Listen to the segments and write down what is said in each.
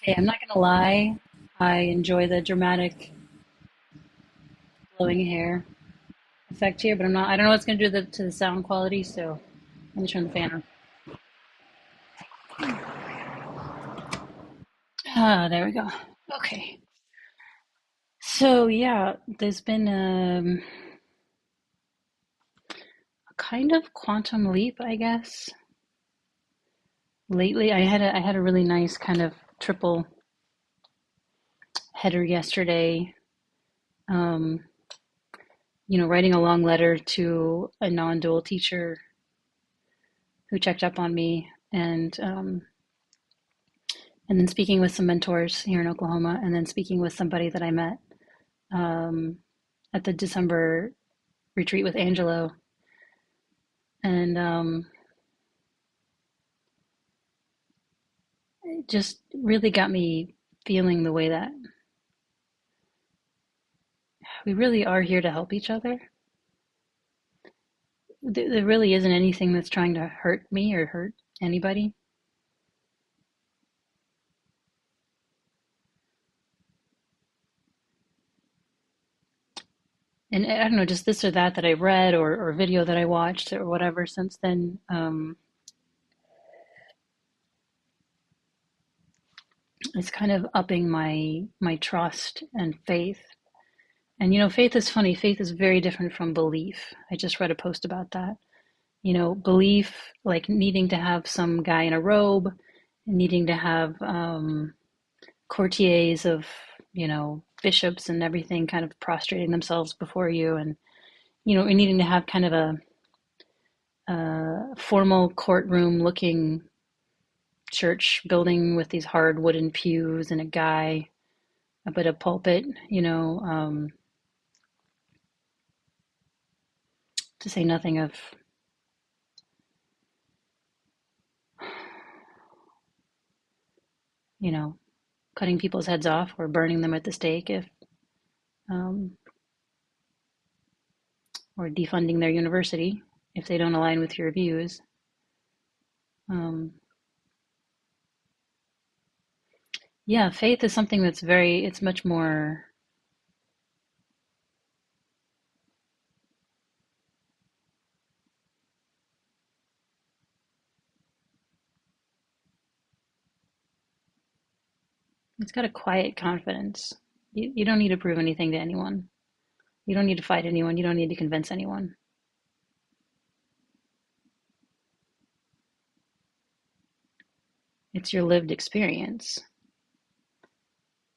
Hey, I'm not gonna lie. I enjoy the dramatic blowing hair effect here, but I don't know what's gonna do to the sound quality, so let me turn the fan on. Ah, there we go. Okay. So yeah, there's been a kind of quantum leap, I guess. Lately, I had a really nice kind of triple header yesterday. Um, writing a long letter to a non-dual teacher who checked up on me, and then speaking with some mentors here in Oklahoma, and then speaking with somebody that I met um, at the December retreat with Angelo, and it just really got me feeling the way that we really are here to help each other. There really isn't anything that's trying to hurt me or hurt anybody. And I don't know, just this or that I read or video that I watched or whatever since then, it's kind of upping my trust and faith. And faith is funny. Faith is very different from belief. I just read a post about that. Belief, like needing to have some guy in a robe, needing to have courtiers of, bishops and everything kind of prostrating themselves before you, and needing to have kind of a formal courtroom looking church building with these hard wooden pews and a guy, a bit of pulpit, to say nothing of you know, cutting people's heads off or burning them at the stake if, um, or defunding their university if they don't align with your views. Um, yeah, faith is something it's much more, it's got a quiet confidence. You don't need to prove anything to anyone. You don't need to fight anyone. You don't need to convince anyone. It's your lived experience.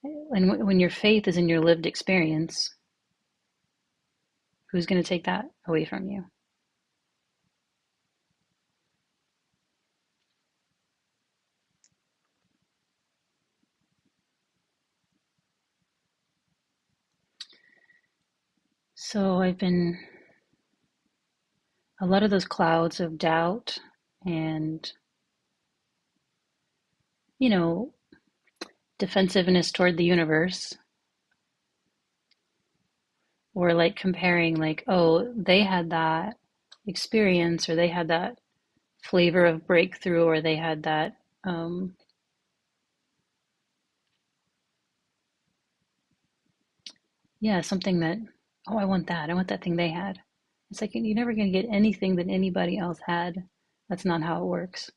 And when your faith is in your lived experience, who's going to take that away from you? So I've been a lot of those clouds of doubt and, you know, defensiveness toward the universe, or like comparing, like, oh, they had that experience, or they had that flavor of breakthrough, or they had that, um, yeah, something that, oh, I want that. I want that thing they had. It's like you're never going to get anything that anybody else had. That's not how it works.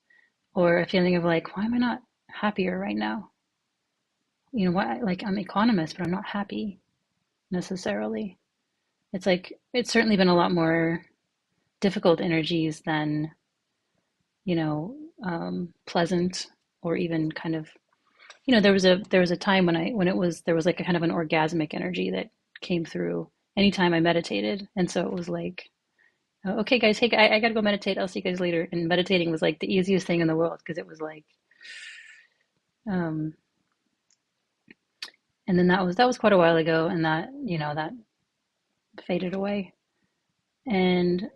Or a feeling of like, why am I not happier right now? Why, like, I'm an economist, but I'm not happy necessarily. It's like, it's certainly been a lot more difficult energies than, you know, pleasant, or even kind of, there was a time when it was there was like a kind of an orgasmic energy that came through anytime I meditated, and so it was like, oh, okay, guys, hey, I gotta go meditate. I'll see you guys later. And meditating was like the easiest thing in the world because it was like, um, and then that was quite a while ago, and that faded away, and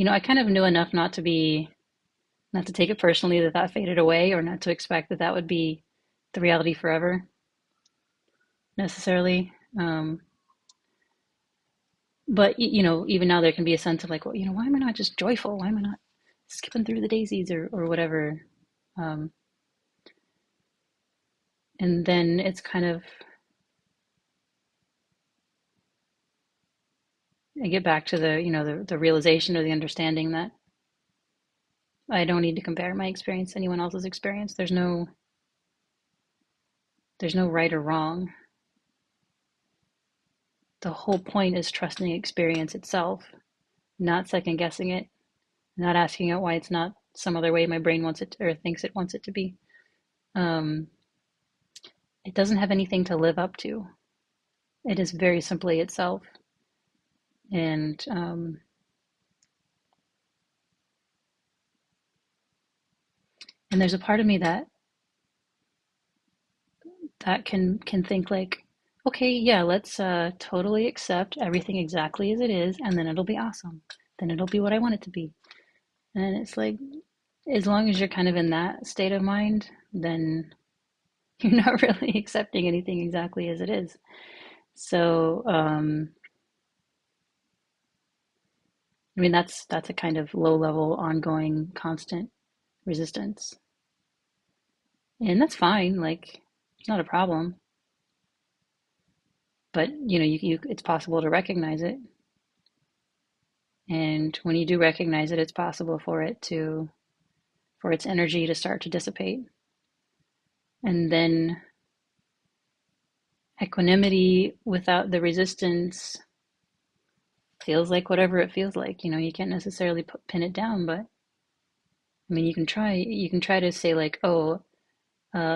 I kind of knew enough not to take it personally that faded away, or not to expect that would be the reality forever necessarily. But even now there can be a sense of like, well, why am I not just joyful? Why am I not skipping through the daisies, or whatever? Um, And then it's kind of, I get back to the realization or the understanding that I don't need to compare my experience to anyone else's experience. There's no right or wrong. The whole point is trusting experience itself, not second guessing it, not asking it why it's not some other way my brain wants it to, or thinks it wants it to be. Um, it doesn't have anything to live up to. It is very simply itself. And there's a part of me that can think like, okay, yeah, let's totally accept everything exactly as it is, and then it'll be awesome. Then it'll be what I want it to be. And it's like, as long as you're kind of in that state of mind, then you're not really accepting anything exactly as it is. So, I mean, that's a kind of low level, ongoing, constant resistance, and that's fine. Like, it's not a problem. But it's possible to recognize it, and when you do recognize it, it's possible for its energy to start to dissipate, and then equanimity without the resistance feels like whatever it feels like. You can't necessarily pin it down, but I mean, you can try to say like, oh,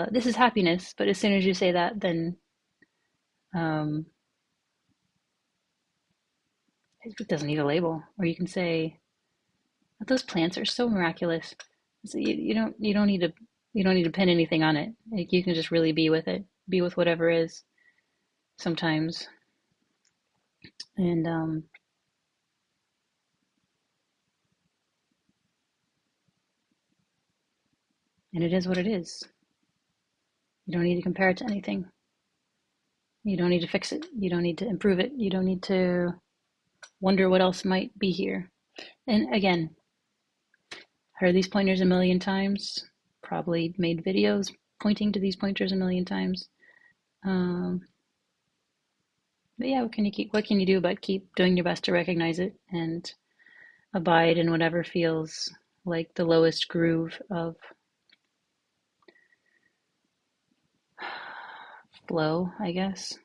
this is happiness, but as soon as you say that, then um, it doesn't need a label. Or you can say, those plants are so miraculous. So you don't need to pin anything on it. Like, you can just really be with it, be with whatever is sometimes, and and it is what it is. You don't need to compare it to anything. You don't need to fix it. You don't need to improve it. You don't need to wonder what else might be here. And again, heard these pointers a million times. Probably made videos pointing to these pointers a million times. Um, but yeah, what can you do but keep doing your best to recognize it and abide in whatever feels like the lowest groove of flow, I guess,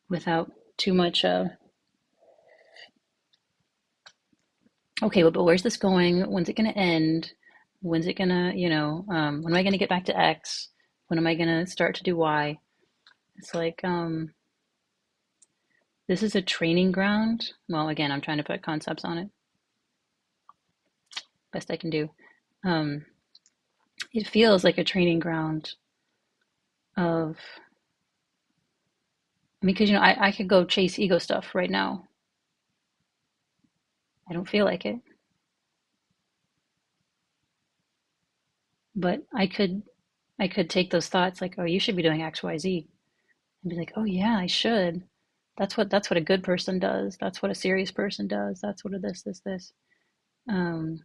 without too much okay, but where's this going? When's it going to end? When's it going to, when am I going to get back to X? When am I going to start to do Y? It's like, this is a training ground. Well, again, I'm trying to put concepts on it, best I can do. Um, it feels like a training ground of, I mean, because, I could go chase ego stuff right now. I don't feel like it, but I could take those thoughts like, oh, you should be doing X, Y, Z, and be like, oh yeah, I should. That's what a good person does. That's what a serious person does. That's what a this. Um,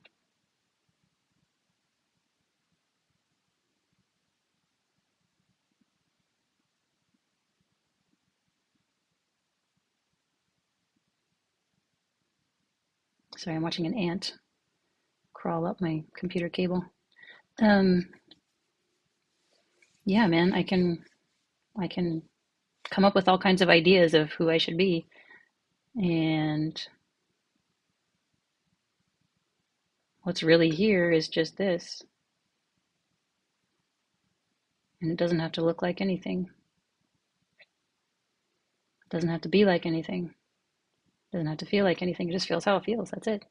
sorry, I'm watching an ant crawl up my computer cable. Um, yeah, man, I can come up with all kinds of ideas of who I should be, and what's really here is just this, and it doesn't have to look like anything. It doesn't have to be like anything. It doesn't have to feel like anything. It just feels how it feels. That's it.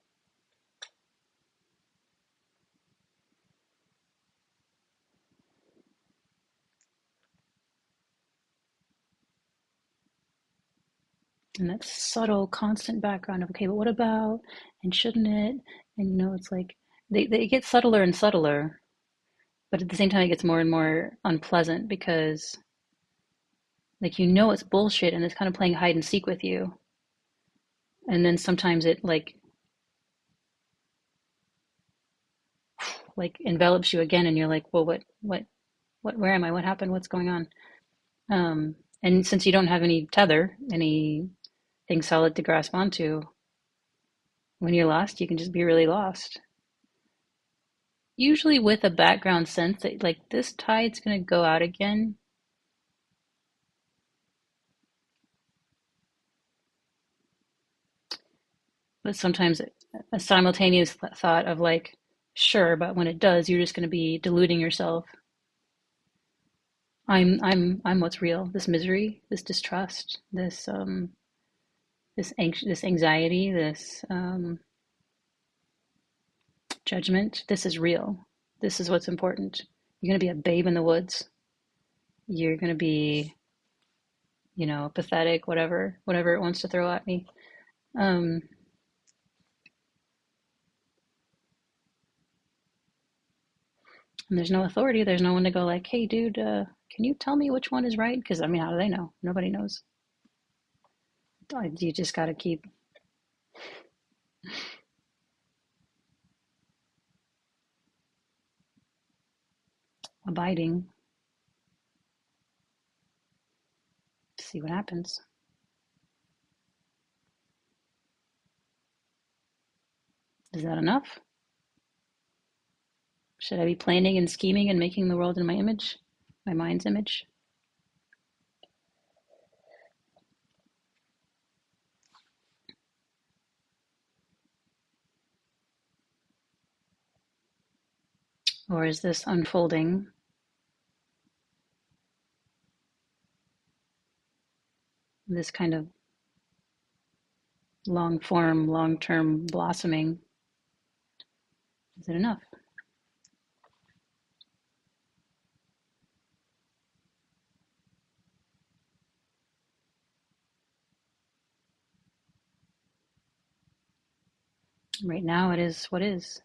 And that subtle, constant background of, okay, but what about, and shouldn't it? And it's like they get subtler and subtler, but at the same time, it gets more and more unpleasant because, like, it's bullshit and it's kind of playing hide and seek with you. And then sometimes it, like, like envelops you again, and you're like, well, where am I? What happened? What's going on? And since you don't have any tether, anything solid to grasp onto, when you're lost, you can just be really lost. Usually with a background sense that like this tide's gonna go out again. But sometimes a simultaneous thought of like, sure, but when it does, you're just gonna be deluding yourself. I'm what's real. This misery, this distrust, this anxiety, this judgment. This is real. This is what's important. You're gonna be a babe in the woods. You're gonna be, pathetic, whatever it wants to throw at me. Um, and there's no authority. There's no one to go like, hey, dude, can you tell me which one is right? Because I mean, how do they know? Nobody knows. You just got to keep abiding, see what happens. Is that enough? Should I be planning and scheming and making the world in my image, my mind's image? Or is this unfolding, this kind of long form, long term blossoming? Is it enough? Right now, it is what is.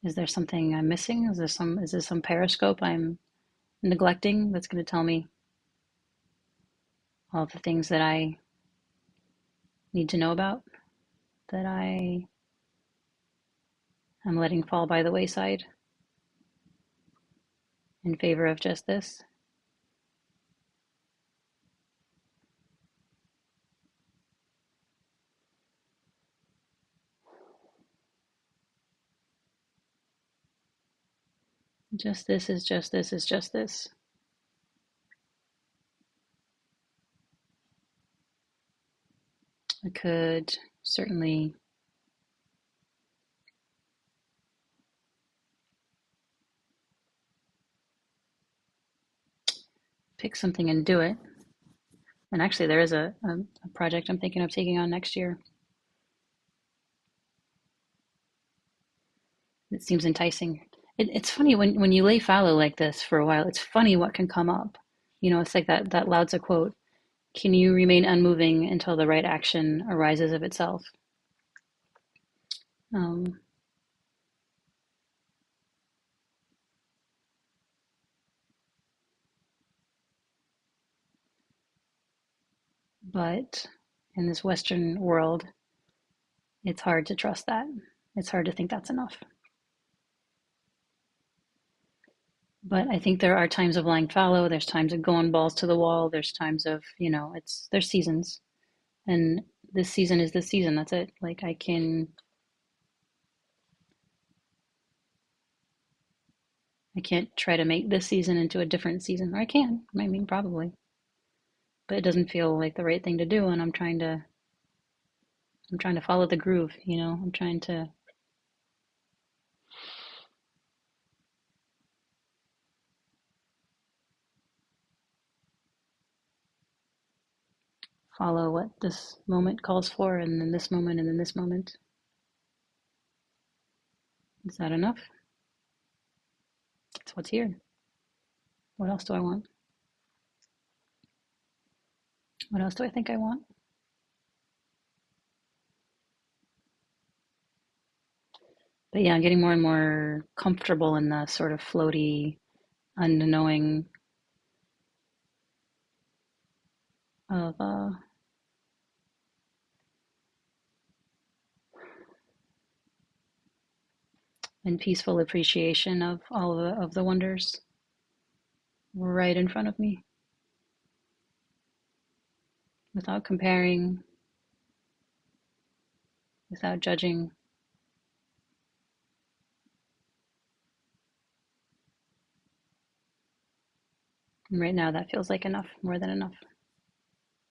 Is there something I'm missing? Is there some periscope I'm neglecting that's going to tell me all the things that I need to know about, that I am letting fall by the wayside in favor of just this? Just this is just this is just this. I could certainly pick something and do it. And actually, there is a project I'm thinking of taking on next year. It seems enticing. It's funny when you lay fallow like this for a while, it's funny what can come up. It's like that Lao Tzu quote, can you remain unmoving until the right action arises of itself? Um, but in this Western world, it's hard to trust that. It's hard to think that's enough. But I think there are times of lying fallow. There's times of going balls to the wall. There's times of, there's seasons. And this season is this season. That's it. Like I can't try to make this season into a different season. Or I can. I mean, probably. But it doesn't feel like the right thing to do. And I'm trying to follow the groove, I'm trying to follow what this moment calls for, and then this moment, and then this moment. Is that enough? That's what's here. What else do I want? What else do I think I want? But yeah, I'm getting more and more comfortable in the sort of floaty, unknowing of and peaceful appreciation of all of the wonders right in front of me without comparing, without judging. And right now, that feels like enough, more than enough.